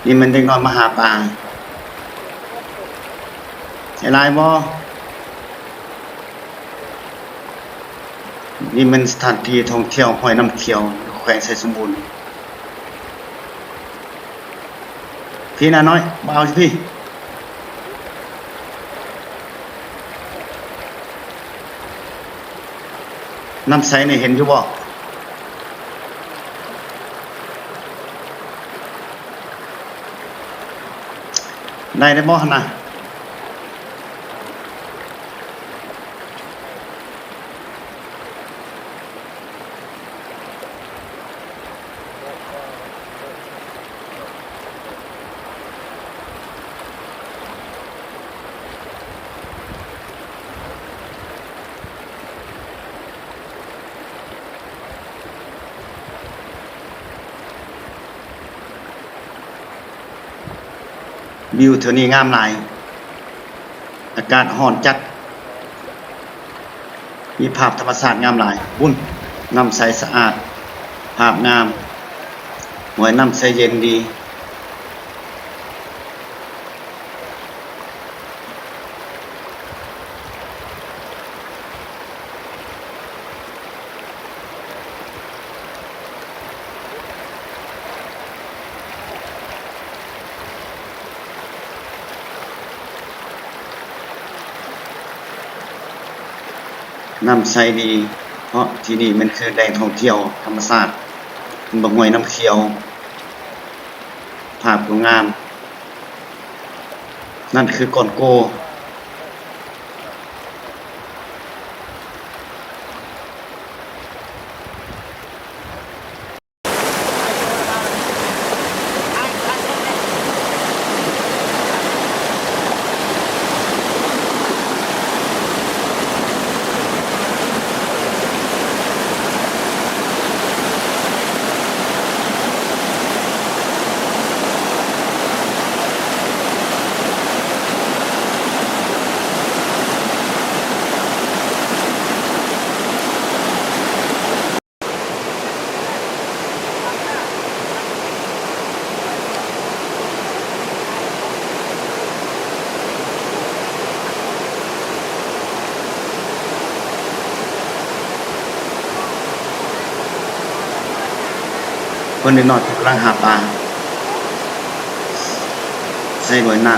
นี่มันเด็กน้อยมาหาปลาใช่ไรบ่นี่มันสถานที่ท่องเที่ยวห้วยน้ำเขียวแขวงไชยสมบูรณ์พี่น้าน้อยมาเอาสิพี่น้ำใสนี่เห็นอยู่บ่ได้บ่หั่นน่ะวิวเท่านี้งามหลายอากาศร้อนจัดมีภาพธรรมชาติงามหลายบุ่นน้ำใสสะอาดภาพงามห้วยน้ำใสเย็นดีน้ำใสดีเพราะที่นี่มันคือแหล่งท่องเที่ยวธรรมชาติมันบ่ห้วยน้ำเขียวภาพก็งามนั่นคือก่อนโกคนนิดหน่อยกำลังหาปลาใส่หน่วยหน้า